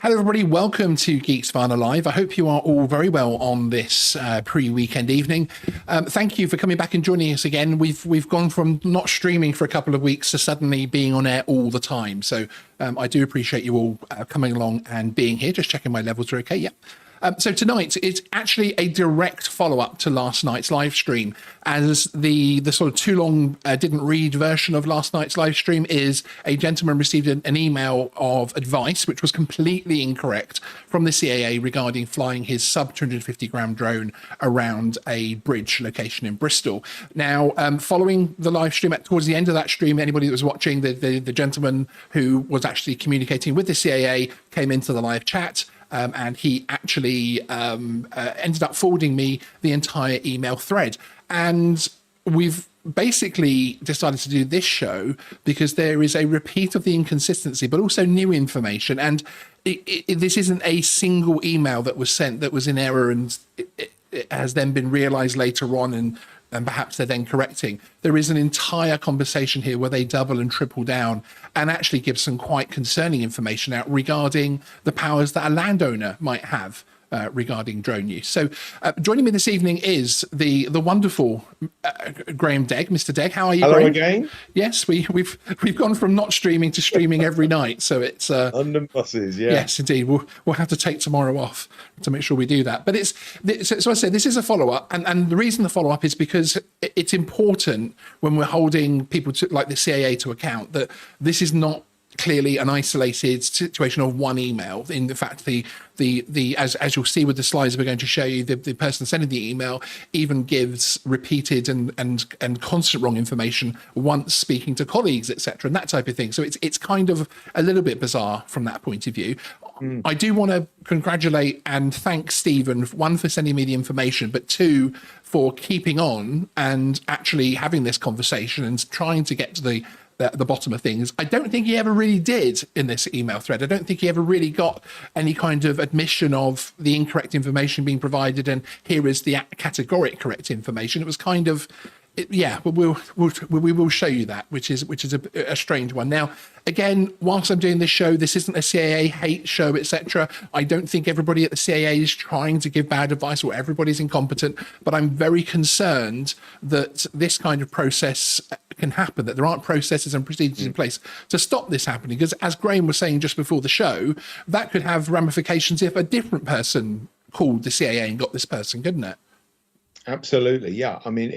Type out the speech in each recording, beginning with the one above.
Hello, everybody. Welcome to Geeksvana Live. I hope you are all very well on this pre-weekend evening. Thank you for coming back and joining us again. We've gone from not streaming for a couple of weeks to suddenly being on air all the time. So I do appreciate you all coming along and being here. Just checking my levels are okay. Yeah. So tonight, it's actually a direct follow-up to last night's live stream, as the sort of too long didn't read version of last night's live stream is a gentleman received an email of advice, which was completely incorrect, from the CAA regarding flying his sub 250 gram drone around a bridge location in Bristol. Now, following the live stream, towards the end of that stream, anybody that was watching, the gentleman who was actually communicating with the CAA came into the live chat. And he actually ended up forwarding me the entire email thread. And we've basically decided to do this show because there is a repeat of the inconsistency, but also new information. And this isn't a single email that was sent that was in error and it has then been realized later on and perhaps they're then correcting. There is an entire conversation here where they double and triple down and actually give some quite concerning information out regarding the powers that a landowner might have regarding drone use. So joining me this evening is the wonderful Graham Degg. Mr. Degg, how are you? Hello, Graham? again. Yes, we've gone from not streaming to streaming every night. So it's London buses, yeah. Yes, indeed. We'll have to take tomorrow off to make sure we do that. But so I said this is a follow-up, and the reason the follow-up is because it's important when we're holding people to, like the CAA, to account that this is not clearly an isolated situation of one email. In fact, as you'll see with the slides we're going to show you, the person sending the email even gives repeated and constant wrong information once speaking to colleagues, etc., and that type of thing. So it's kind of a little bit bizarre from that point of view. I do want to congratulate and thank Stephen, one, for sending me the information, but two, for keeping on and actually having this conversation and trying to get to the bottom of things. I don't think he ever really did in this email thread. I don't think he ever really got any kind of admission of the incorrect information being provided and here is the categoric correct information. It was kind of, yeah, but we will show you that, which is a strange one. Now, again, whilst I'm doing this show, this isn't a CAA hate show, etc. I don't think everybody at the CAA is trying to give bad advice or everybody's incompetent, but I'm very concerned that this kind of process can happen, that there aren't processes and procedures in place to stop this happening. Because as Graham was saying just before the show, that could have ramifications if a different person called the CAA and got this person, couldn't it? Absolutely, yeah. I mean,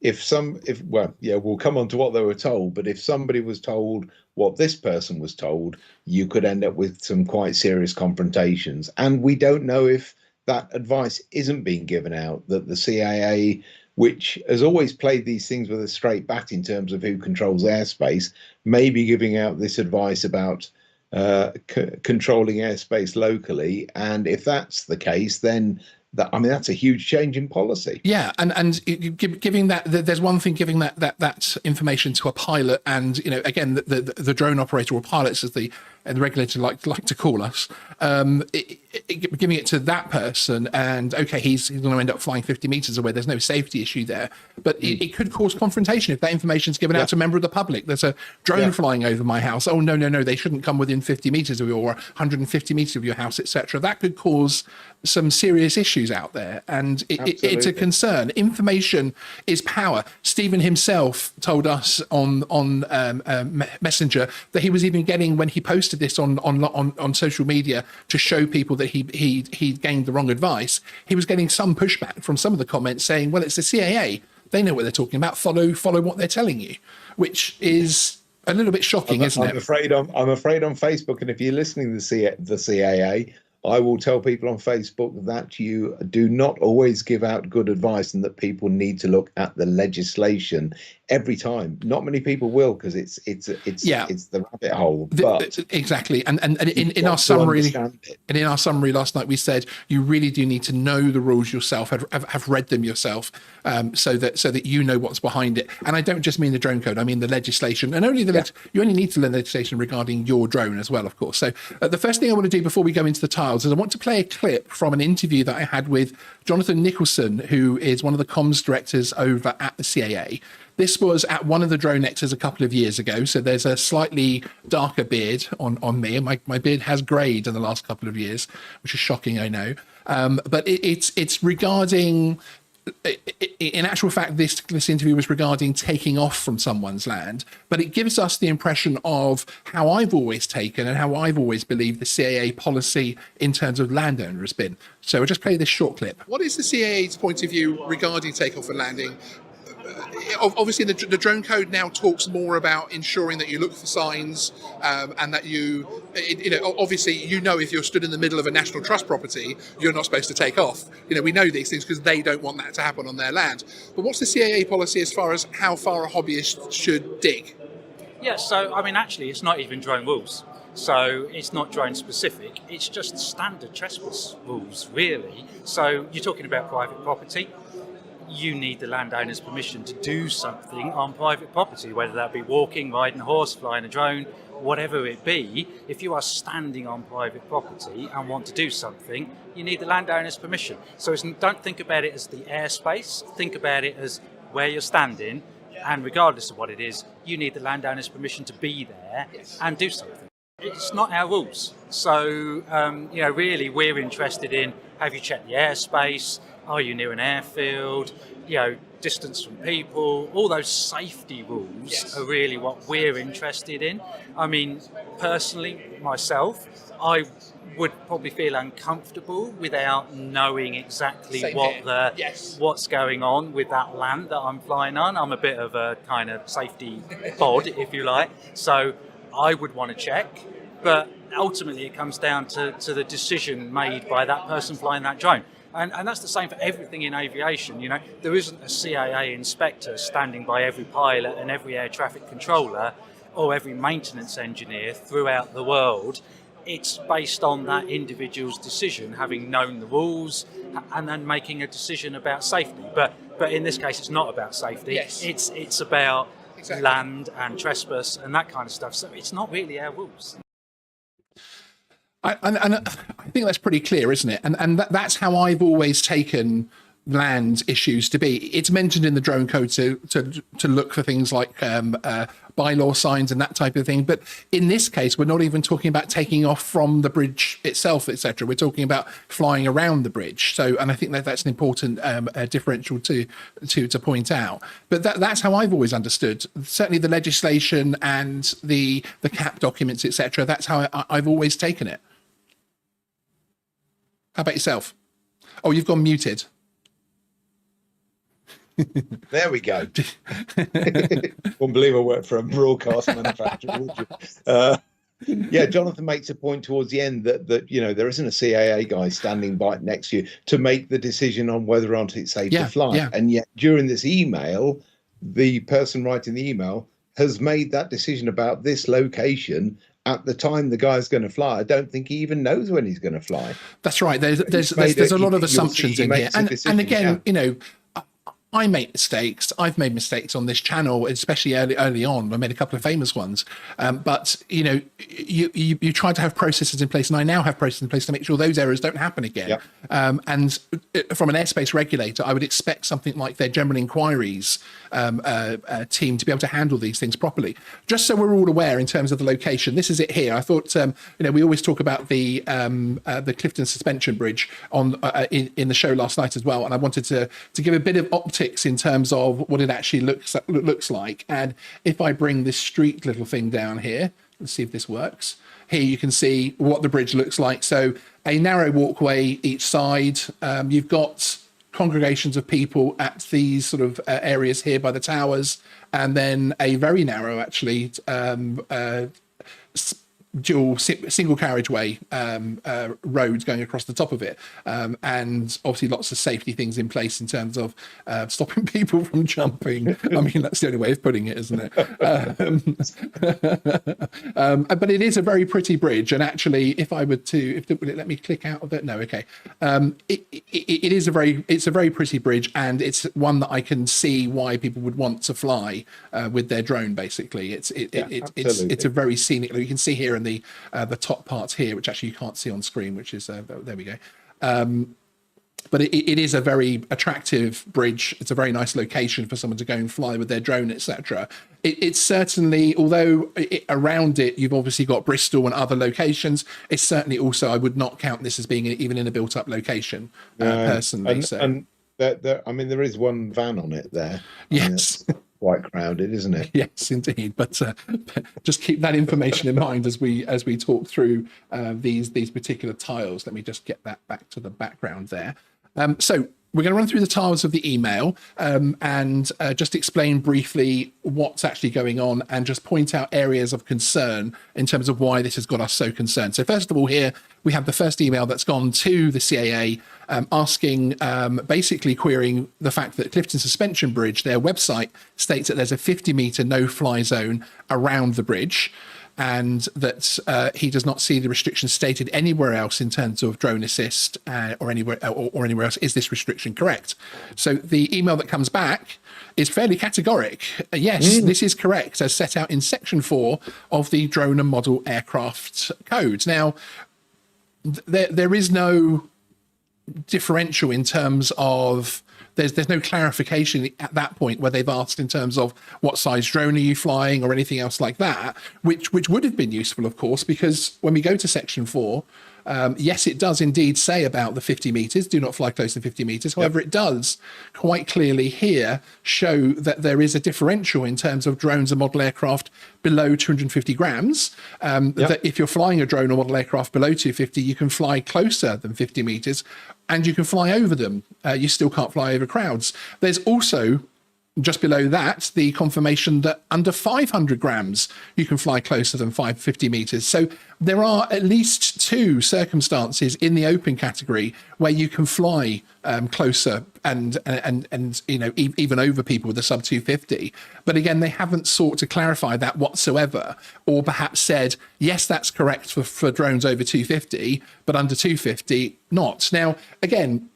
we'll come on to what they were told, but if somebody was told what this person was told, you could end up with some quite serious confrontations. And we don't know if that advice isn't being given out, that the CAA, which has always played these things with a straight bat in terms of who controls airspace, may be giving out this advice about controlling airspace locally. And if that's the case, then that's a huge change in policy. Yeah, and giving that, there's one thing giving that information to a pilot, and again the drone operator or pilots, as the regulator like to call us, giving it to that person, and okay, he's going to end up flying 50 meters away. There's no safety issue there, but it could cause confrontation if that information is given out to a member of the public. There's a drone flying over my house. Oh no, they shouldn't come within 50 meters of you or 150 meters of your house, etc. That could cause some serious issues out there, and it's a concern. Information is power. Stephen himself told us on Messenger that he was even getting, when he posted this on social media to show people that he gained the wrong advice, he was getting some pushback from some of the comments saying, well, it's the CAA, they know what they're talking about, follow what they're telling you, which is a little bit shocking, isn't it? I'm afraid on Facebook, and if you're listening to the CAA, I will tell people on Facebook that you do not always give out good advice and that people need to look at the legislation every time. Not many people will, because it's the rabbit hole. But exactly. And in our summary last night, we said you really do need to know the rules yourself, have read them yourself, so that you know what's behind it. And I don't just mean the drone code, I mean the legislation, and you only need to learn legislation regarding your drone as well, of course. So the first thing I want to do before we go into the task Miles, is I want to play a clip from an interview that I had with Jonathan Nicholson, who is one of the comms directors over at the CAA. This was at one of the drone nexus a couple of years ago, so there's a slightly darker beard on me, and my beard has greyed in the last couple of years, which is shocking, I know. But it's regarding, in actual fact, this interview was regarding taking off from someone's land, but it gives us the impression of how I've always taken and how I've always believed the CAA policy in terms of landowner has been. So I'll just play this short clip. What is the CAA's point of view regarding takeoff and landing? Obviously, the drone code now talks more about ensuring that you look for signs and that obviously, if you're stood in the middle of a national trust property, you're not supposed to take off. We know these things because they don't want that to happen on their land. But what's the CAA policy as far as how far a hobbyist should dig? Yeah, so I mean, actually, it's not even drone rules. So it's not drone specific. It's just standard trespass rules, really. So you're talking about private property. You need the landowner's permission to do something on private property, whether that be walking, riding a horse, flying a drone, whatever it be. If you are standing on private property and want to do something, you need the landowner's permission. So don't think about it as the airspace, think about it as where you're standing, and regardless of what it is, you need the landowner's permission to be there and do something. It's not our rules. So, really we're interested in, have you checked the airspace? Are you near an airfield? Distance from people, all those safety rules are really what we're interested in. I mean, personally, myself, I would probably feel uncomfortable without knowing exactly what's going on with that land that I'm flying on. I'm a bit of a kind of safety bod, if you like. So I would want to check, but ultimately it comes down to the decision made by that person flying that drone. And that's the same for everything in aviation. There isn't a CAA inspector standing by every pilot and every air traffic controller or every maintenance engineer throughout the world. It's based on that individual's decision, having known the rules and then making a decision about safety. But in this case, it's not about safety. Yes. It's about land and trespass and that kind of stuff. So it's not really our rules. I think that's pretty clear, isn't it? And that's how I've always taken land issues to be. It's mentioned in the drone code to look for things like bylaw signs and that type of thing. But in this case, we're not even talking about taking off from the bridge itself, etc. We're talking about flying around the bridge. So, and I think that's an important differential to point out. But that's how I've always understood. Certainly, the legislation and the CAP documents, etc. That's how I've always taken it. How about yourself? Oh, you've gone muted. There we go. Wouldn't believe I work for a broadcast manufacturer, would you? Yeah, Jonathan makes a point towards the end that there isn't a CAA guy standing by next to you to make the decision on whether or not it's safe to fly. Yeah. And yet, during this email, the person writing the email has made that decision about this location at the time the guy's going to fly. I don't think he even knows when he's going to fly. That's right. There's a lot of assumptions in here. And again, I make mistakes. I've made mistakes on this channel, especially early on. I made a couple of famous ones. But you try to have processes in place, and I now have processes in place to make sure those errors don't happen again. Yep. And from an airspace regulator, I would expect something like their general inquiries team to be able to handle these things properly. Just so we're all aware in terms of the location, this is it here. I thought we always talk about the Clifton Suspension Bridge in the show last night as well, and I wanted to give a bit of optics in terms of what it actually looks like. And if I bring this street little thing down here, let's see if this works. Here you can see what the bridge looks like. So a narrow walkway each side. You've got congregations of people at these sort of areas here by the towers, and then a very narrow, actually, dual single carriageway road going across the top of it, and obviously lots of safety things in place in terms of stopping people from jumping. I mean, that's the only way of putting it, isn't it? But it is a very pretty bridge, and actually, if I were to, will it let me click out of it? No, okay. It's a very pretty bridge, and it's one that I can see why people would want to fly with their drone. Basically, it's a very scenic. You can see here in in the top part here, which actually you can't see on screen, which is there we go. But it is a very attractive bridge. It's a very nice location for someone to go and fly with their drone, etc. It's certainly, although around it you've obviously got Bristol and other locations, it's certainly also, I would not count this as being even in a built-up location personally. And I mean, there is one van on it there. Yes. Quite crowded, isn't it? Yes, indeed. But just keep that information in mind as we talk through these particular tiles. Let me just get that back to the background there. So we're going to run through the tiles of the email and just explain briefly what's actually going on and just point out areas of concern in terms of why this has got us so concerned. So first of all, here we have the first email that's gone to the CAA asking, basically querying the fact that Clifton Suspension Bridge, their website states that there's a 50-meter no-fly zone around the bridge, and that he does not see the restriction stated anywhere else in terms of drone assist or anywhere else. Is this restriction correct? So the email that comes back is fairly categoric. Yes, this is correct, as set out in section 4 of the Drone and Model Aircraft Code. Now, there is no differential in terms of there's no clarification at that point where they've asked in terms of what size drone are you flying or anything else like that, which would have been useful, of course, because when we go to section 4, yes, it does indeed say about the 50 meters, do not fly closer than 50 meters. However, it does quite clearly here show that there is a differential in terms of drones and model aircraft below 250 grams. That if you're flying a drone or model aircraft below 250, you can fly closer than 50 meters and you can fly over them. You still can't fly over crowds. There's also, just below that, the confirmation that under 500 grams, you can fly closer than 550 meters. So there are at least 2 circumstances in the open category where you can fly closer and you know, even over people with a sub 250. But again, they haven't sought to clarify that whatsoever, or perhaps said, yes, that's correct for drones over 250, but under 250, not. Now, again,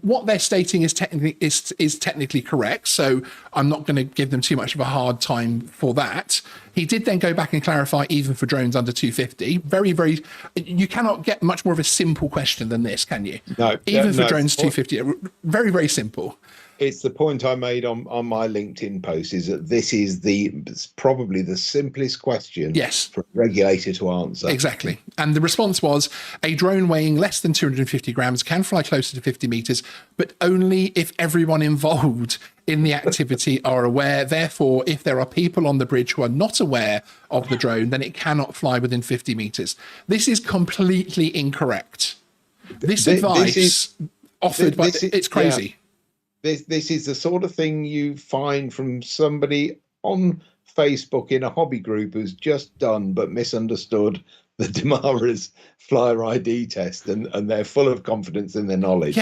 what they're stating is technically correct, so I'm not going to give them too much of a hard time for that. He did then go back and clarify even for drones under 250. Very, you cannot get much more of a simple question than this, can you? No. Even for drones 250, very simple. It's the point I made on my LinkedIn post, is that this is probably the simplest question for a regulator to answer. Exactly. And the response was, a drone weighing less than 250 grams can fly closer to 50 meters, but only if everyone involved in the activity are aware. Therefore, if there are people on the bridge who are not aware of the drone, then it cannot fly within 50 meters. This is completely incorrect. This advice offered by, it's crazy. Yeah. This is the sort of thing you find from somebody on Facebook in a hobby group who's just done but misunderstood the DMARA's flyer ID test, and they're full of confidence in their knowledge.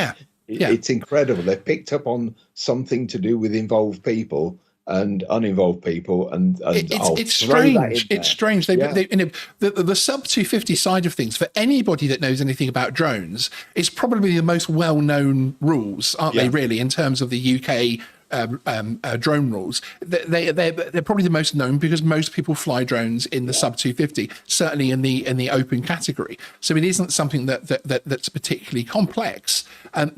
It's incredible. They've picked up on something to do with involved people and uninvolved people, and it's strange. It's strange. The sub 250 side of things, for anybody that knows anything about drones, is probably the most well-known rules, aren't they? Really, in terms of the UK drone rules, they're probably the most known because most people fly drones in the sub 250, certainly in the open category. So it isn't something that's particularly complex.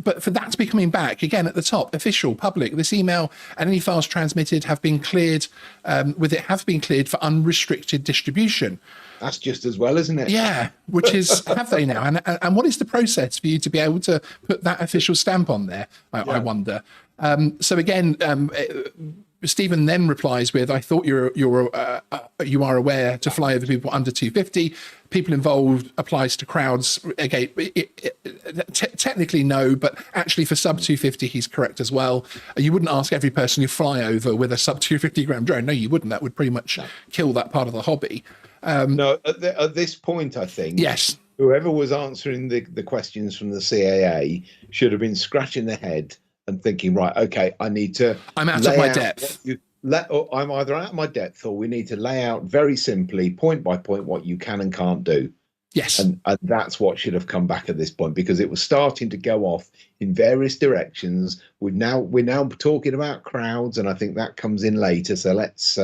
But for that to be coming back again at the top, official, public, this email and any files transmitted have been cleared for unrestricted distribution. That's just as well, isn't it? Yeah, which is, have they now? And what is the process for you to be able to put that official stamp on there? I wonder. So again, Stephen then replies with, "I thought you are aware to fly over people under 250. People involved applies to crowds." Again, technically no, but actually for sub 250, he's correct as well. You wouldn't ask every person you fly over with a sub 250 gram drone. No, you wouldn't. That would pretty much kill that part of the hobby. No, at this point, I think whoever was answering the questions from the CAA should have been scratching their head and thinking, right, okay, I'm out of my depth. I'm either out of my depth, or we need to lay out very simply, point by point, what you can and can't do. Yes. And that's what should have come back at this point, because it was starting to go off in various directions. We're now talking about crowds, and I think that comes in later. So let's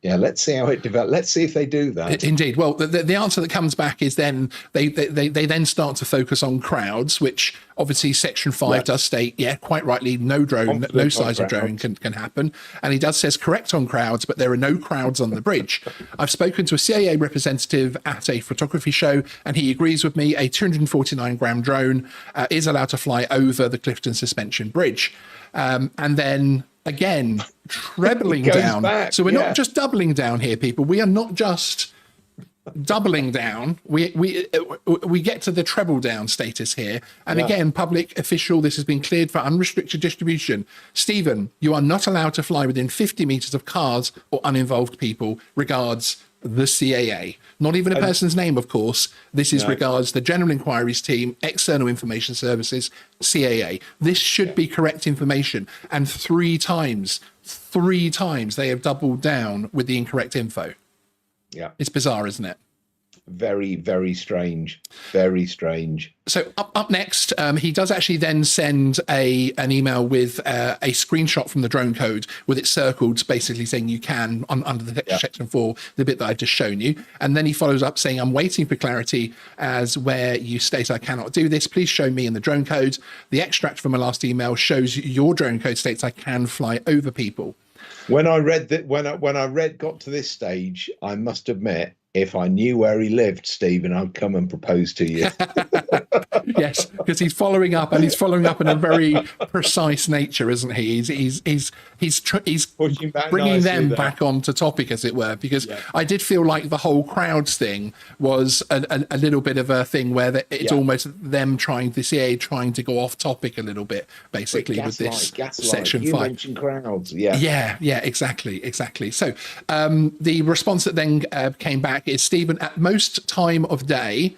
Yeah, let's see how it develops. Let's see if they do that. Indeed. Well, the answer that comes back is then they then start to focus on crowds, which obviously Section 5 does state, quite rightly, no drone, no size of drone can happen. And he does says correct on crowds, but there are no crowds on the bridge. I've spoken to a CAA representative at a photography show, and he agrees with me. A 249-gram drone is allowed to fly over the Clifton Suspension Bridge. And then again, trebling down. Back, so we're not just doubling down here, people. We are not just doubling down. We get to the treble down status here. And again, public official, this has been cleared for unrestricted distribution. Stephen, you are not allowed to fly within 50 meters of cars or uninvolved people. Regards, the CAA. Not even a person's name, of course. This is regards the General Inquiries Team, External Information Services, CAA. This should be correct information. And three times they have doubled down with the incorrect info. Yeah. It's bizarre, isn't it? Very, very strange. Very strange. So up next, he does actually then send an email with a screenshot from the drone code with it circled, basically saying you can under the section 4, the bit that I've just shown you. And then he follows up saying, I'm waiting for clarity as where you state I cannot do this. Please show me in the drone code. The extract from my last email shows your drone code states I can fly over people. When I read that, got to this stage, I must admit, if I knew where he lived, Stephen, I'd come and propose to you. Yes, because he's following up, and he's following up in a very precise nature, isn't he? He's bringing them back onto topic, as it were. Because I did feel like the whole crowds thing was a little bit of a thing where it's almost them the CAA trying to go off topic a little bit, basically with this section 5. You mentioned crowds, yeah, exactly. So the response that then came back is, Stephen, at most time of day,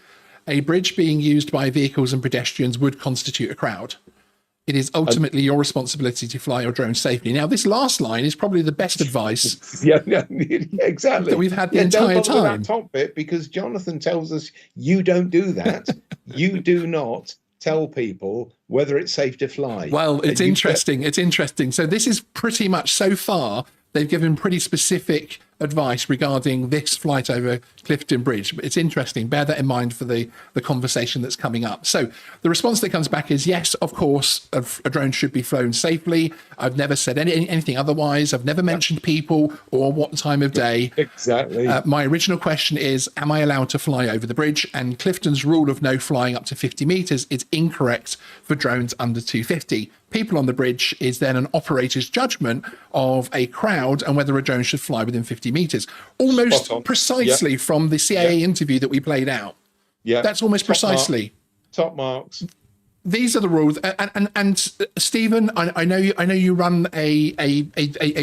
a bridge being used by vehicles and pedestrians would constitute a crowd. It is ultimately your responsibility to fly your drone safely. Now, this last line is probably the best advice exactly that we've had the entire time. That top bit, because Jonathan tells us you don't do that. You do not tell people whether it's safe to fly. Well, it's interesting. It's interesting. So this is pretty much, so far, they've given pretty specific advice regarding this flight over Clifton Bridge. But it's interesting. Bear that in mind for the conversation that's coming up. So the response that comes back is, yes, of course, a drone should be flown safely. I've never said anything otherwise. I've never mentioned people or what time of day. Exactly. My original question is, am I allowed to fly over the bridge? And Clifton's rule of no flying up to 50 meters is incorrect for drones under 250. People on the bridge is then an operator's judgment of a crowd and whether a drone should fly within 50 meters. Almost precisely from the CAA interview that we played out. Yeah, that's almost precisely. Top marks. These are the rules. And Stephen, I know you run a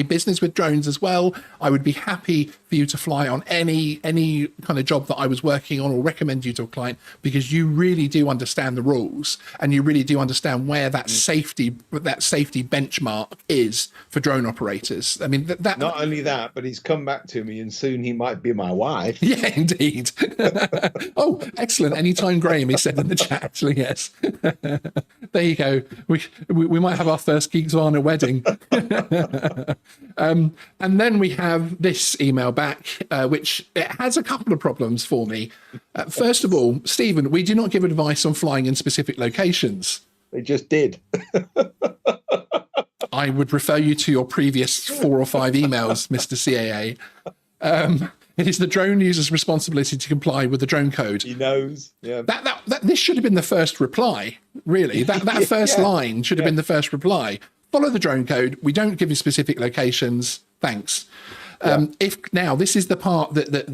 business with drones as well. I would be happy for you to fly on any kind of job that I was working on or recommend you to a client, because you really do understand the rules and you really do understand where that safety benchmark is for drone operators. I mean, that not only that, but he's come back to me and soon he might be my wife. Yeah, indeed. Oh, excellent. Anytime, Graham, he said in the chat, actually, yes. There you go. We might have our first Geeksvana wedding. And then we have this email back, which it has a couple of problems for me. First of all, Stephen, we do not give advice on flying in specific locations. They just did. I would refer you to your previous 4 or 5 emails, Mr. CAA. It is the drone user's responsibility to comply with the drone code. He knows. Yeah. This should have been the first reply, really. That first line should have been the first reply. Follow the drone code. We don't give you specific locations. Thanks. If now this is the part that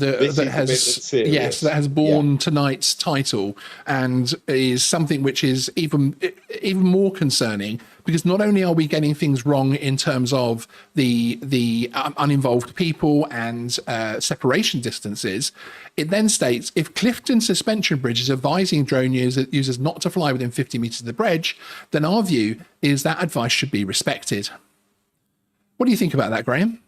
has borne tonight's title and is something which is even more concerning, because not only are we getting things wrong in terms of the uninvolved people and separation distances, it then states, if Clifton Suspension Bridge is advising drone users not to fly within 50 meters of the bridge, then our view is that advice should be respected. What do you think about that, Graham?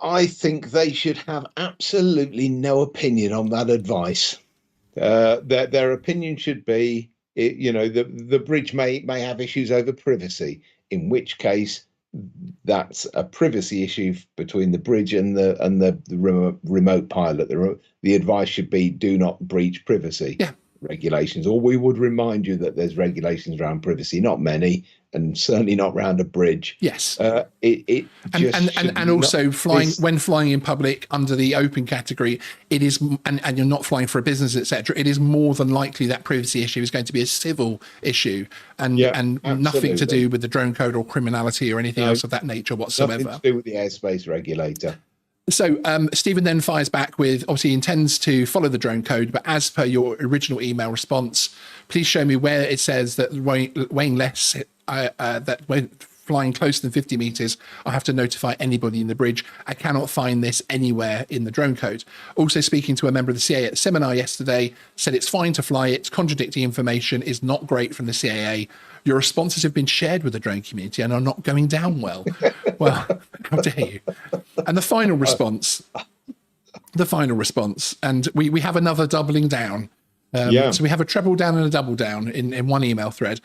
I think they should have absolutely no opinion on that advice. Their opinion should be, the bridge may have issues over privacy, in which case that's a privacy issue between the bridge and the remote pilot. The advice should be do not breach privacy regulations, or we would remind you that there's regulations around privacy, not many, and certainly not around a bridge. Yes. And also when flying in public under the open category, it is, and you're not flying for a business, etc., it is more than likely that privacy issue is going to be a civil issue, and nothing to do with the drone code or criminality or anything else of that nature whatsoever. Nothing to do with the airspace regulator. So Stephen then fires back with, obviously he intends to follow the drone code, but as per your original email response, please show me where it says that weighing less, that when flying closer than 50 meters, I have to notify anybody in the bridge. I cannot find this anywhere in the drone code. Also speaking to a member of the CAA at the seminar yesterday, said it's fine to fly it. Contradicting information is not great from the CAA. Your responses have been shared with the drone community and are not going down well. Well, how dare you? And the final response, and we have another doubling down. So we have a treble down and a double down in one email thread.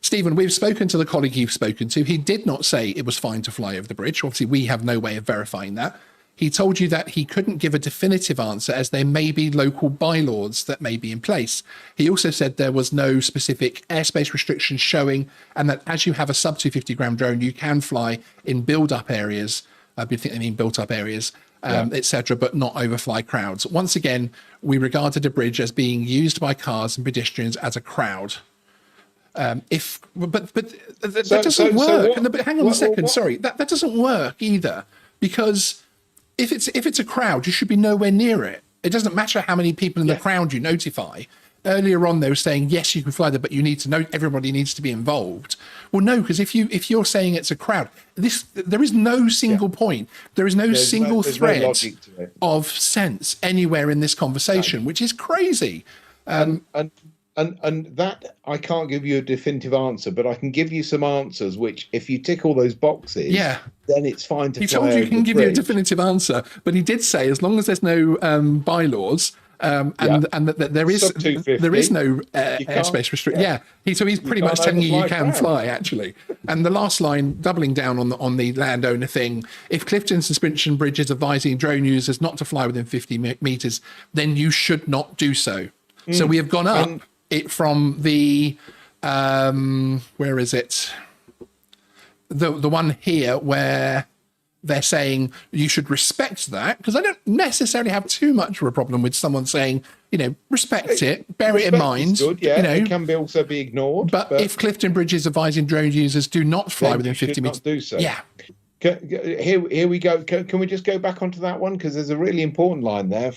Stephen, we've spoken to the colleague you've spoken to. He did not say it was fine to fly over the bridge. Obviously, we have no way of verifying that. He told you that he couldn't give a definitive answer as there may be local bylaws that may be in place. He also said there was no specific airspace restrictions showing, and that as you have a sub 250 gram drone, you can fly in build-up areas. I think they mean built-up areas, etc., but not overfly crowds. Once again, we regarded a bridge as being used by cars and pedestrians as a crowd. That doesn't work. Hang on a second. Sorry, that doesn't work either, because if it's a crowd, you should be nowhere near it. It doesn't matter how many people in the crowd you notify. Earlier on, they were saying yes, you can fly there, but you need to know everybody needs to be involved. Well, no, because if you're saying it's a crowd, there is no single point. There's no thread of sense anywhere in this conversation, which is crazy. And that I can't give you a definitive answer, but I can give you some answers which, if you tick all those boxes, then it's fine to fly. He told you he can give you a definitive answer, but he did say as long as there's no bylaws and that there is no airspace restriction. So he's pretty much telling you can fly actually. And the last line, doubling down on the landowner thing: if Clifton Suspension Bridge is advising drone users not to fly within 50 meters, then you should not do so. So we have gone up it from the where is it? The one here where they're saying you should respect that, because I don't necessarily have too much of a problem with someone saying, respect it, bear it in mind. Good, it can also be ignored. But if Clifton Bridge is advising drone users do not fly within 50 meters, do so. Yeah. Here we go. Can we just go back onto that one, because there's a really important line there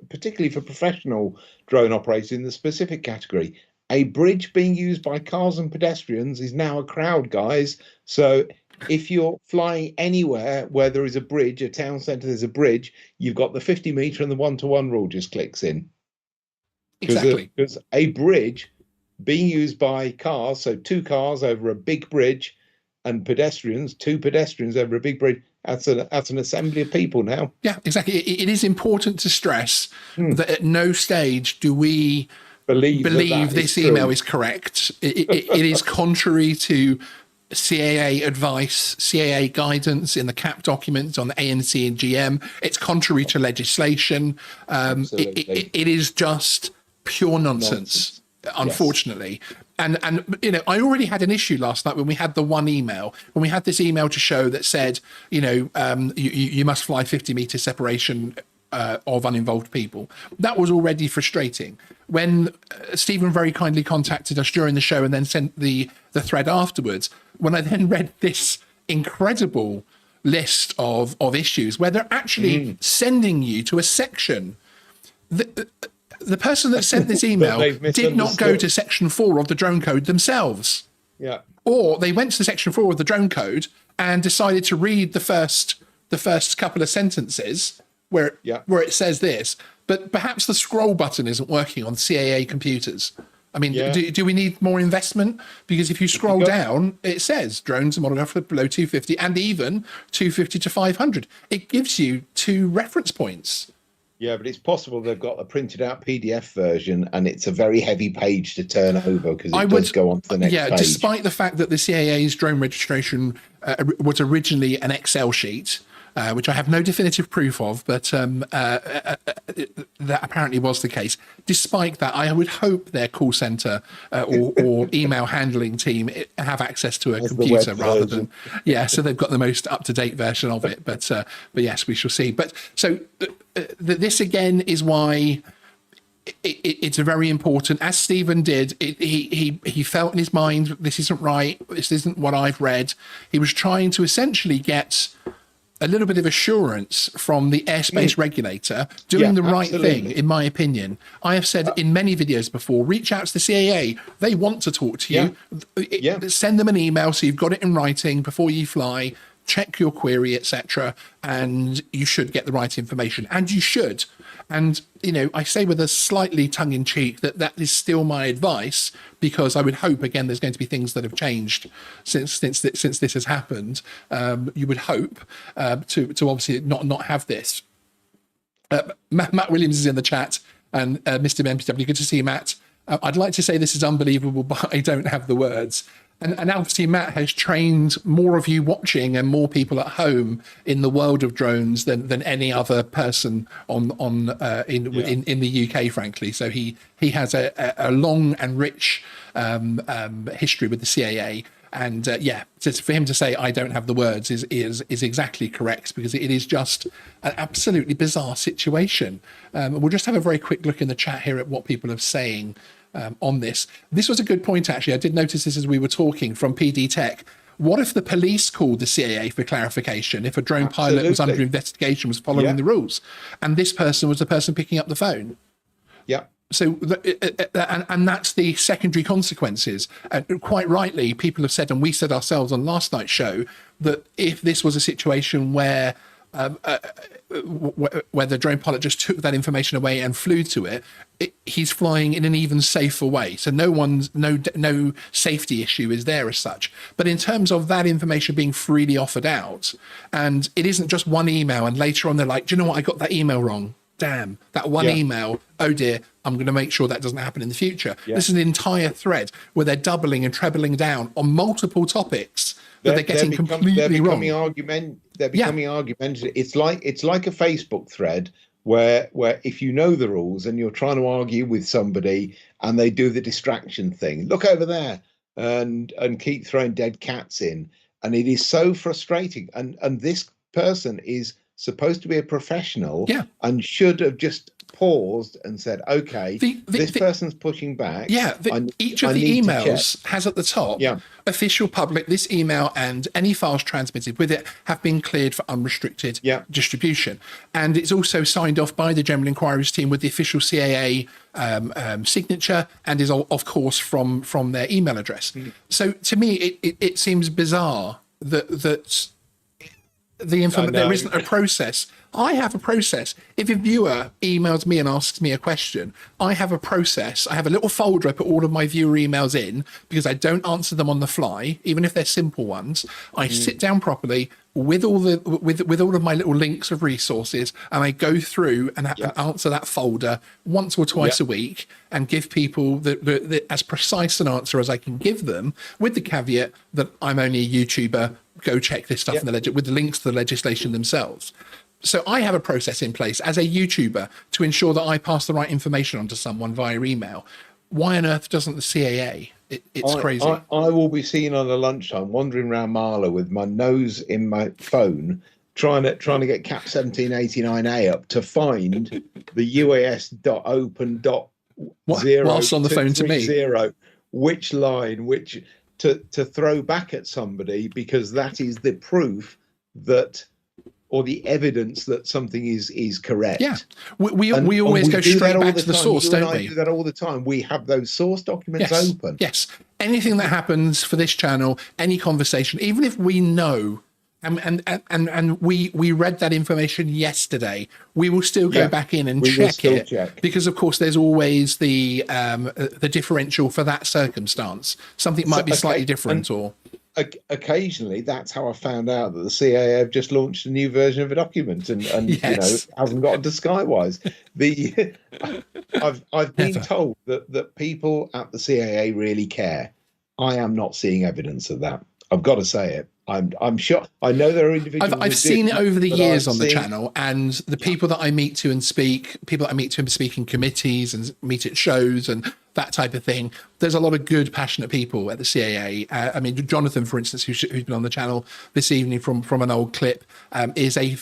particularly for professional drone operators in the specific category. A bridge being used by cars and pedestrians is now a crowd, guys. So if you're flying anywhere where there is a bridge, a town centre, there's a bridge, you've got the 50 metre and the 1-to-1 rule just clicks in. Exactly. Because a bridge being used by cars, so 2 cars over a big bridge, and pedestrians, 2 pedestrians over a big bridge, that's an assembly of people now. Yeah, exactly. It is important to stress that at no stage do we believe this email is correct. It is contrary to CAA advice, CAA guidance in the CAP documents on the ANC and GM. It's contrary to legislation. It is just pure nonsense. Unfortunately. Yes. And I already had an issue last night when we had the one email, when we had this email to show that said, you must fly 50 meter separation of uninvolved people. That was already frustrating. When Stephen very kindly contacted us during the show and then sent the thread afterwards, when I then read this incredible list of issues where they're actually sending you to a section the person that sent this email did not go to section 4 of the drone code themselves. Yeah. Or they went to section 4 of the drone code and decided to read the first couple of sentences where it says this, but perhaps the scroll button isn't working on CAA computers. I mean, do we need more investment? Because if you scroll down, it says drones are modeled for below 250 and even 250 to 500. It gives you 2 reference points. Yeah, but it's possible they've got a printed out PDF version and it's a very heavy page to turn over because it does go on to the next page. Despite the fact that the CAA's drone registration was originally an Excel sheet, which I have no definitive proof of, but that apparently was the case. Despite that, I would hope their call center or email handling team have access to a computer rather than, so they've got the most up-to-date version of it. But yes, we shall see. But so this again is why it's very important. As Stephen did, he felt in his mind, this isn't right, this isn't what I've read. He was trying to essentially get a little bit of assurance from the airspace regulator doing the right thing, in my opinion. I have said in many videos before, reach out to the CAA. They want to talk to you. Send them an email so you've got it in writing before you fly. Check your query, etc., and you should get the right information. And you should. And, you know, I say with a slightly tongue-in-cheek that is still my advice, because I would hope, again, there's going to be things that have changed since this has happened. You would hope to obviously not have this. Matt Williams is in the chat, and Mr. MPW, good to see you, Matt. I'd like to say this is unbelievable, but I don't have the words. And obviously, Matt has trained more of you watching and more people at home in the world of drones than any other person in the UK, frankly. So he has a long and rich history with the CAA. And just for him to say I don't have the words is exactly correct, because it is just an absolutely bizarre situation. We'll just have a very quick look in the chat here at what people are saying on this. This was a good point, actually. I did notice this as we were talking from PD Tech. What if the police called the CAA for clarification if a drone pilot was under investigation, was following the rules, and this person was the person picking up the phone? Yeah. So, and that's the secondary consequences. And quite rightly, people have said, and we said ourselves on last night's show, that if this was a situation where the drone pilot just took that information away and flew to it, he's flying in an even safer way. So no safety issue is there as such. But in terms of that information being freely offered out, and it isn't just one email, and later on they're like, do you know what, I got that email wrong. Damn, that one email, oh dear, I'm going to make sure that doesn't happen in the future. This is an entire thread where they're doubling and trebling down on multiple topics that they're getting completely wrong. They're becoming argumentative. It's like a Facebook thread where if you know the rules and you're trying to argue with somebody and they do the distraction thing, look over there and keep throwing dead cats in, and it is so frustrating. And this person is supposed to be a professional and should have just paused and said, okay, this person's pushing back. Each of the emails has at the top official public, this email and any files transmitted with it have been cleared for unrestricted distribution. And it's also signed off by the General Inquiries team with the official CAA signature, and is of course from their email address. So to me, it seems bizarre that the information, there isn't a process. I have a process. If a viewer emails me and asks me a question, I have a process. I have a little folder I put all of my viewer emails in, because I don't answer them on the fly, even if they're simple ones. I sit down properly with all of my little links of resources, and I go through and answer that folder once or twice a week, and give people the as precise an answer as I can give them, with the caveat that I'm only a YouTuber. Go check this stuff in the with the links to the legislation themselves. So I have a process in place as a YouTuber to ensure that I pass the right information on to someone via email. Why on earth doesn't the CAA? It's crazy. I will be seen on a lunchtime wandering around Marlow with my nose in my phone, trying to get Cap 1789A up to find the UAS.open.0 whilst on the phone to me. Which line, to throw back at somebody, because that is the proof that, or the evidence that something is correct. Yeah, we always go straight back to the source, don't we? Do that all the time. We have those source documents open. Yes, anything that happens for this channel, any conversation, even if we know, and we read that information yesterday, we will still go back in and check it, because of course there's always the differential for that circumstance. Something might be slightly different, occasionally that's how I found out that the CAA have just launched a new version of a document, and Yes. hasn't gotten to Skywise. The I've been Never. told that people at the CAA really care. I am not seeing evidence of that. I've got to say it. I'm sure. I know there are individuals. I've seen it over the years on the seeing, channel, and the people that I meet to and speak, people that I meet to and speak in committees and meet at shows and that type of thing. There's a lot of good, passionate people at the CAA. I mean, Jonathan, for instance, who's been on the channel this evening from an old clip, is a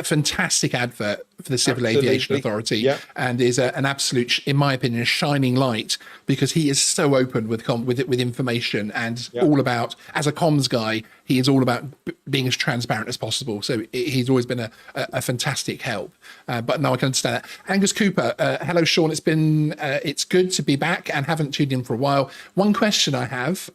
fantastic advert for the Civil Aviation Authority, yeah. and is an absolute, in my opinion, a shining light, because he is so open with information, and all about, as a comms guy, he is all about being as transparent as possible. So he's always been a fantastic help. But no, I can understand that. Angus Cooper, hello, Sean. It's good to be back and haven't tuned in for a while. One question I have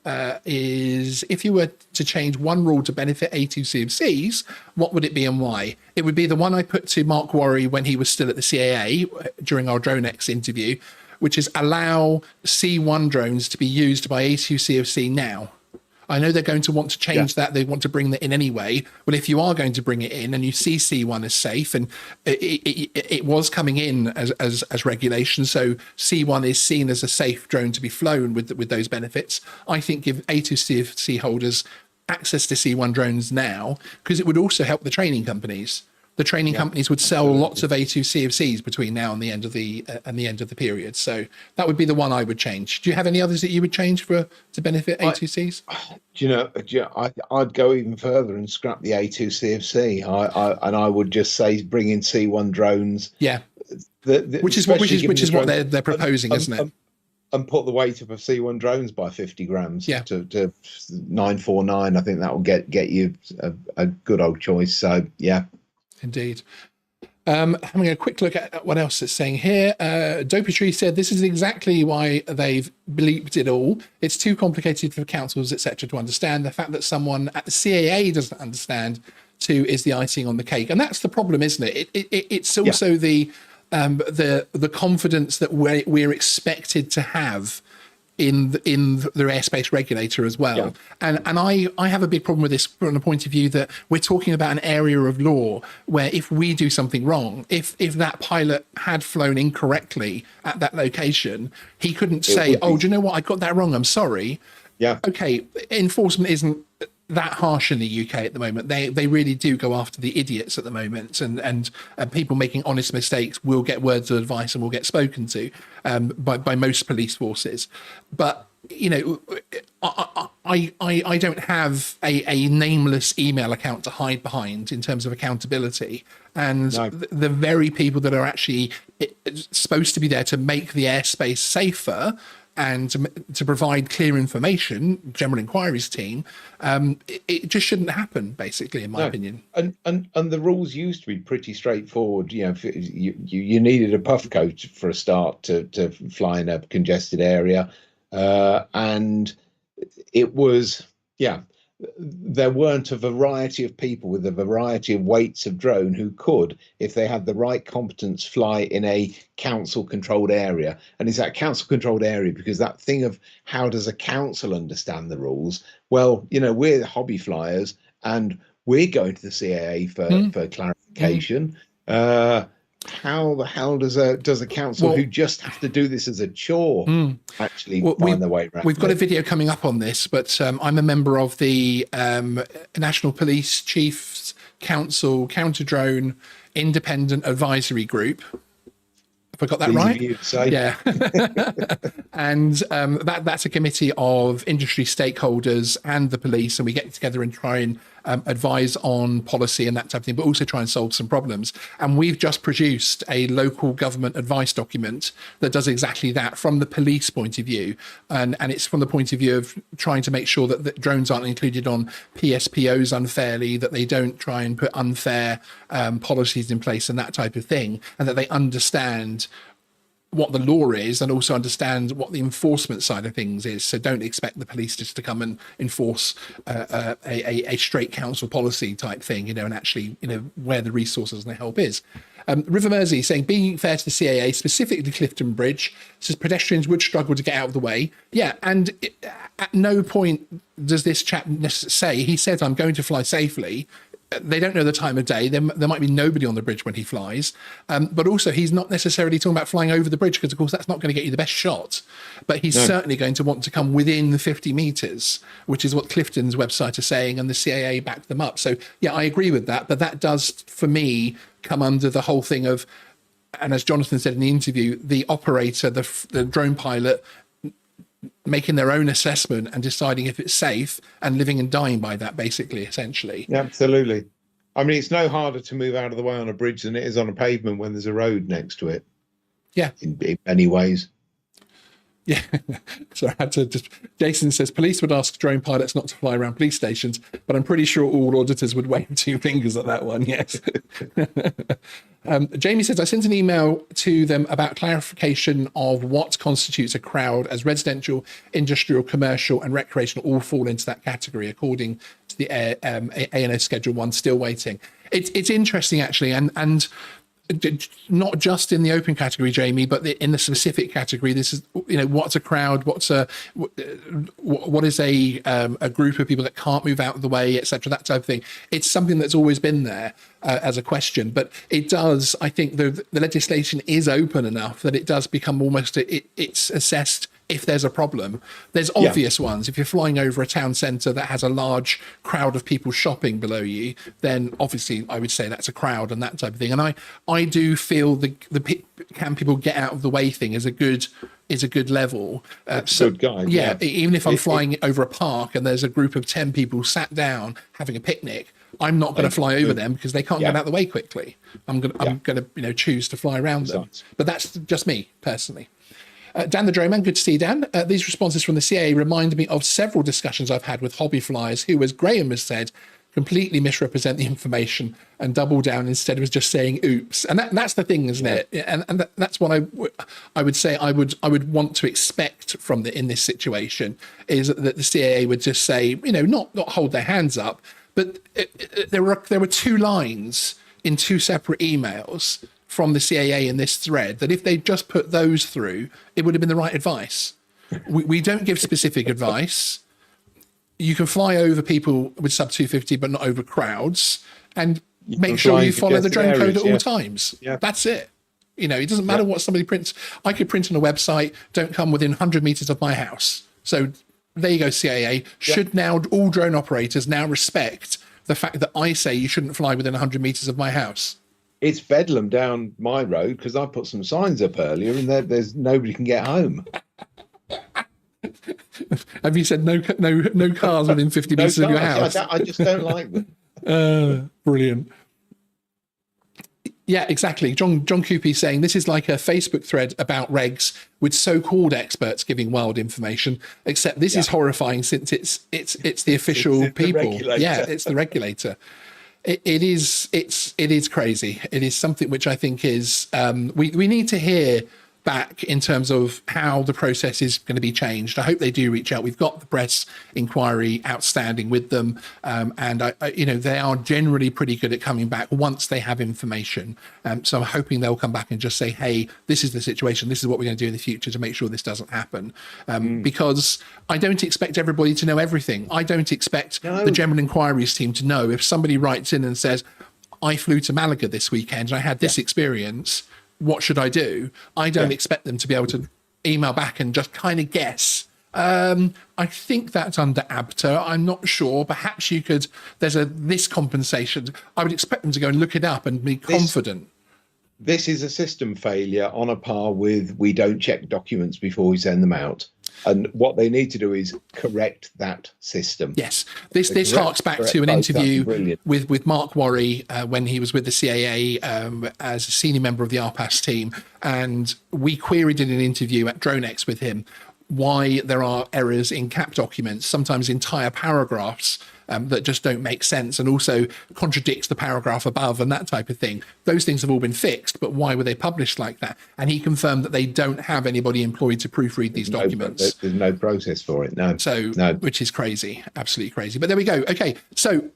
is, if you were to change one rule to benefit A2 CFCs, what would it be and why? It would be the one I put to Mark Worry when he was still at the CAA during our DroneX interview, which is allow C1 drones to be used by A2 CFC now. I know they're going to want to change that. They want to bring that in anyway. Well, if you are going to bring it in and you see C1 as safe, and it was coming in as regulation, so C1 is seen as a safe drone to be flown with those benefits, I think give A2 CFC holders access to C1 drones now, because it would also help the training companies. The training companies would sell lots of A2 CFCs between now and the end of the period. So that would be the one I would change. Do you have any others that you would change to benefit A2Cs? I'd go even further and scrap the A2 CFC. I would just say bring in C1 drones. Yeah, which is what they're proposing, isn't it? And put the weight up of C1 drones by 50 grams to 949. I think that will get you a good old choice. So yeah. Indeed. Having a quick look at what else it's saying here. Dopey Tree said this is exactly why they've bleeped it all. It's too complicated for councils, etc., to understand. The fact that someone at the CAA doesn't understand too is the icing on the cake, and that's the problem, isn't it? It's also the confidence that we're expected to have in the airspace regulator as well. And I have a big problem with this from the point of view that we're talking about an area of law where if we do something wrong, if that pilot had flown incorrectly at that location, he couldn't say, do you know what, I got that wrong, I'm sorry. Yeah. Okay, enforcement isn't that harsh in the UK at the moment. They really do go after the idiots at the moment, and people making honest mistakes will get words of advice and will get spoken to by most police forces. But you know, I don't have a nameless email account to hide behind in terms of accountability, and the very people that are actually supposed to be there to make the airspace safer and to provide clear information, general inquiries team, it just shouldn't happen, basically, in my opinion. And the rules used to be pretty straightforward. You know, you needed a puff coat for a start to fly in a congested area, and it was there weren't a variety of people with a variety of weights of drone who could, if they had the right competence, fly in a council controlled area. And it's that council controlled area because that thing of how does a council understand the rules? Well, you know, we're hobby flyers and we're going to the CAA for clarification. How the hell does a council who just have to do this as a chore actually find their way around? We've got a video coming up on this, but I'm a member of the National Police Chiefs Council Counter Drone Independent Advisory Group. Have I got that right? Yeah. And that's a committee of industry stakeholders and the police, and we get together and try and advise on policy and that type of thing, but also try and solve some problems. And we've just produced a local government advice document that does exactly that from the police point of view. And it's from the point of view of trying to make sure that drones aren't included on PSPOs unfairly, that they don't try and put unfair policies in place and that type of thing, and that they understand what the law is and also understand what the enforcement side of things is. So don't expect the police just to come and enforce a straight council policy type thing, you know, and actually, you know, where the resources and the help is. River Mersey saying, being fair to the CAA, specifically Clifton Bridge, says pedestrians would struggle to get out of the way. Yeah, and at no point does this chap say, he says, I'm going to fly safely. They don't know the time of day. There might be nobody on the bridge when he flies. But also, he's not necessarily talking about flying over the bridge, because, of course, that's not going to get you the best shot. But he's certainly going to want to come within the 50 metres, which is what Clifton's website are saying, and the CAA backed them up. So, yeah, I agree with that. But that does, for me, come under the whole thing of, and as Jonathan said in the interview, the operator, the drone pilot, making their own assessment and deciding if it's safe and living and dying by that, basically, essentially. Yeah, absolutely. I mean, it's no harder to move out of the way on a bridge than it is on a pavement when there's a road next to it. Yeah. In many ways. Yeah. So I had to just, Jason says, police would ask drone pilots not to fly around police stations, but I'm pretty sure all auditors would wave 2 fingers at that one. Yes. Jamie says, I sent an email to them about clarification of what constitutes a crowd, as residential, industrial, commercial and recreational all fall into that category, according to the ANO Schedule 1, still waiting. It's interesting, actually, and not just in the open category, Jamie, but in the specific category. This is, what's a crowd, what is a group of people that can't move out of the way, etc., that type of thing. It's something that's always been there as a question, but it does, I think the legislation is open enough that it does become almost, it's assessed if there's a problem. There's obvious ones. If you're flying over a town centre that has a large crowd of people shopping below you, then obviously I would say that's a crowd and that type of thing. And I do feel the can people get out of the way thing is a good level. So good guide. Yeah, even if I'm flying over a park and there's a group of 10 people sat down having a picnic, I'm not going to fly over them because they can't get out of the way quickly. I'm going to choose to fly around them. But that's just me personally. Dan the Drone Man, good to see you, Dan. These responses from the CAA remind me of several discussions I've had with hobby flyers who, as Graham has said, completely misrepresent the information and double down instead of just saying oops. And that's the thing, isn't it? And that's what I would say I would want to expect from in this situation, is that the CAA would just say, not hold their hands up, but there were 2 lines in 2 separate emails from the CAA in this thread that if they just put those through, it would have been the right advice. We don't give specific advice. You can fly over people with sub 250, but not over crowds, and make sure you follow the drone code at all times. Yeah. That's it. It doesn't matter what somebody prints. I could print on a website, don't come within 100 meters of my house. So there you go, CAA. Should now all drone operators now respect the fact that I say you shouldn't fly within 100 meters of my house? It's bedlam down my road because I put some signs up earlier and there's nobody can get home. Have you said no cars within 50 meters of your house? I just don't like them. Brilliant. Yeah, exactly. John Coopy saying this is like a Facebook thread about regs with so-called experts giving wild information, except this is horrifying since it's the official people. It's the regulator. It is crazy. It is something which I think is we need to hear back in terms of how the process is going to be changed. I hope they do reach out. We've got the press inquiry outstanding with them, and they are generally pretty good at coming back once they have information. So I'm hoping they'll come back and just say, hey, this is the situation. This is what we're going to do in the future to make sure this doesn't happen. Because I don't expect everybody to know everything. I don't expect the general inquiries team to know if somebody writes in and says, I flew to Malaga this weekend and I had this experience. What should I do? I don't expect them to be able to email back and just kind of guess. I think that's under ABTA. I'm not sure. Perhaps you could, there's this compensation. I would expect them to go and look it up and be confident. This is a system failure on a par with we don't check documents before we send them out. And what they need to do is correct that system. Yes, this harks back to an interview with Mark Worry when he was with the CAA as a senior member of the RPAS team, and we queried in an interview at DroneX with him why there are errors in CAP documents, sometimes entire paragraphs that just don't make sense and also contradicts the paragraph above and that type of thing. Those things have all been fixed, but why were they published like that? And he confirmed that they don't have anybody employed to proofread these documents. There's no process for it, no. Which is crazy, absolutely crazy. But there we go. Okay, so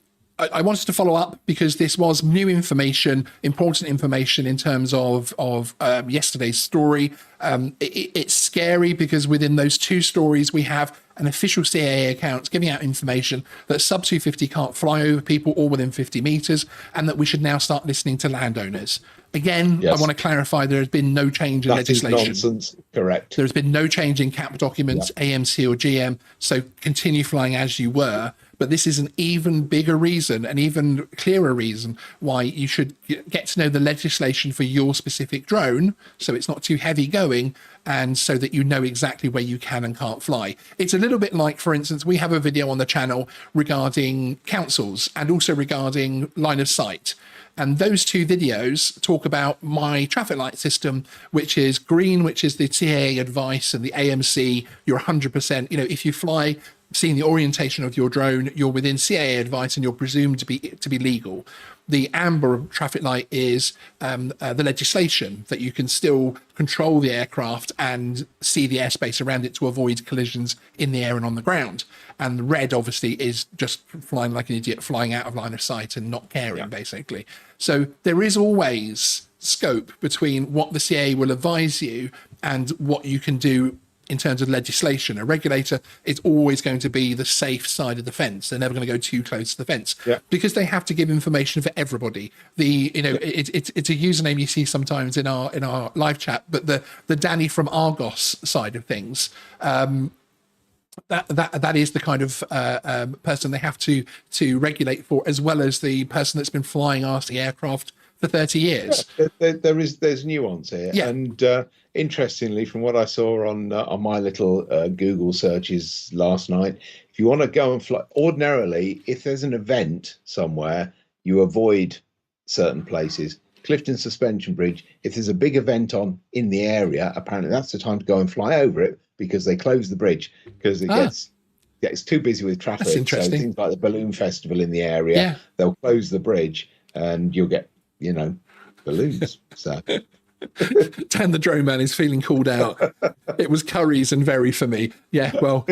I wanted to follow up because this was new information, important information in terms of yesterday's story. It's scary because within those two stories, we have an official CAA account giving out information that sub 250 can't fly over people or within 50 meters, and that we should now start listening to landowners. Again, yes. I want to clarify there has been no change in legislation. Is nonsense. Correct. There's been no change in CAP documents, AMC or GM, so continue flying as you were. But this is an even bigger reason, an even clearer reason why you should get to know the legislation for your specific drone, so it's not too heavy going, and so that you know exactly where you can and can't fly. It's a little bit like, for instance, we have a video on the channel regarding councils and also regarding line of sight. And those two videos talk about my traffic light system, which is green, which is the CAA advice, and the AMC, you're 100%, if you fly, seeing the orientation of your drone, you're within CAA advice and you're presumed to be legal. The amber traffic light is the legislation that you can still control the aircraft and see the airspace around it to avoid collisions in the air and on the ground. And the red, obviously, is just flying like an idiot, flying out of line of sight and not caring, basically. So there is always scope between what the CAA will advise you and what you can do in terms of legislation. A regulator is always going to be the safe side of the fence. They're never going to go too close to the fence because they have to give information for everybody. It's a username you see sometimes in our live chat, but the Danny from Argos side of things, that is the kind of person they have to regulate for, as well as the person that's been flying RC aircraft for 30 years. Yeah, there's nuance here, and interestingly, from what I saw on my little Google searches last night, if you want to go and fly, ordinarily, if there's an event somewhere, you avoid certain places. Clifton Suspension Bridge, if there's a big event on in the area, apparently that's the time to go and fly over it, because they close the bridge because it gets too busy with traffic. That's interesting. So things like the balloon festival in the area, they'll close the bridge and you'll get balloons. So Dan the drone man is feeling called out. It was curries and very for me. Yeah, well,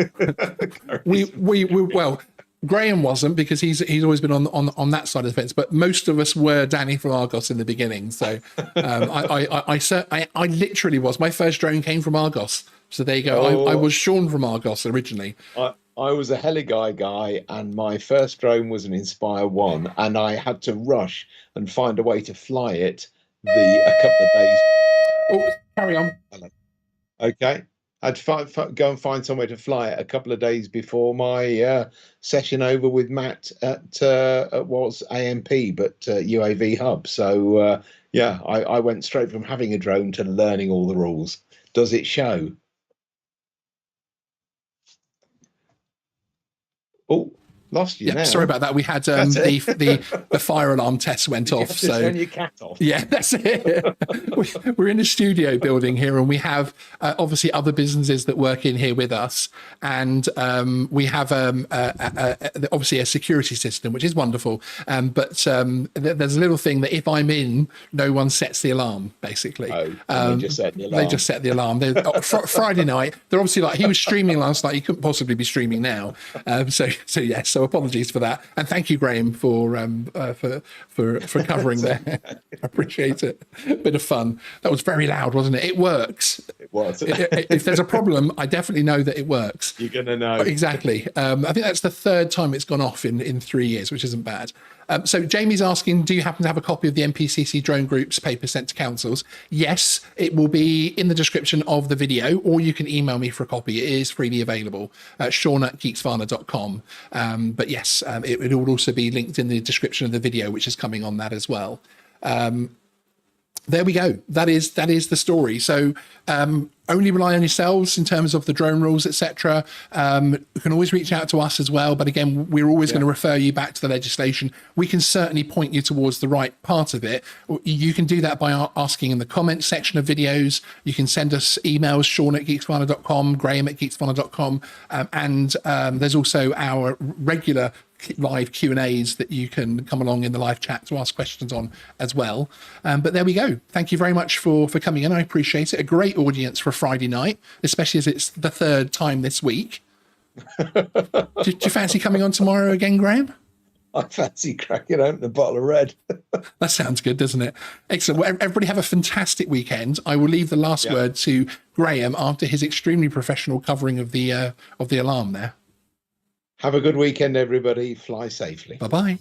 well, Graham wasn't, because he's always been on that side of the fence, but most of us were Danny from Argos in the beginning. So I literally was. My first drone came from Argos. So there you go. I was Sean from Argos originally. I was a Heligai guy, and my first drone was an Inspire 1, and I had to rush and find a way to fly it a couple of days. Oh, carry on. Okay. I'd go and find somewhere to fly it a couple of days before my session over with Matt at was AMP, but UAV Hub. So, I went straight from having a drone to learning all the rules. Does it show? Oh, lost you now. Sorry about that. We had the fire alarm test went off. So turn your cat off. Yeah, that's it. We're in a studio building here, and we have obviously other businesses that work in here with us, and we have obviously a security system, which is wonderful. But there's a little thing that if I'm in, no one sets the alarm. Basically, they just set the alarm. They just set the alarm. Friday night, they're obviously like, he was streaming last night. He couldn't possibly be streaming now. So apologies for that, and thank you, Graham, for covering there. I appreciate it. Bit of fun. That was very loud, wasn't it? It works. It was. If there's a problem, I definitely know that it works. You're gonna know. Exactly. I think that's the third time it's gone off in 3 years, which isn't bad. So Jamie's asking, do you happen to have a copy of the NPCC drone group's paper sent to councils? Yes, it will be in the description of the video, or you can email me for a copy. It is freely available at sean@geeksvana.com. But yes, it will also be linked in the description of the video, which is coming on that as well. There we go. That is the story. So only rely on yourselves in terms of the drone rules, etc. You can always reach out to us as well. But again, we're always going to refer you back to the legislation. We can certainly point you towards the right part of it. You can do that by asking in the comments section of videos. You can send us emails, sean@geeksvana.com, graham@geeksvana.com. And there's also our regular live Q&As that you can come along in the live chat to ask questions on as well. But there we go. Thank you very much for coming in. I appreciate it. A great audience for a Friday night, especially as it's the third time this week. Do you fancy coming on tomorrow again, Graham? I fancy cracking open a bottle of red. That sounds good, doesn't it? Excellent. Well, everybody have a fantastic weekend. I will leave the last word to Graham after his extremely professional covering of the alarm there. Have a good weekend, everybody. Fly safely. Bye-bye.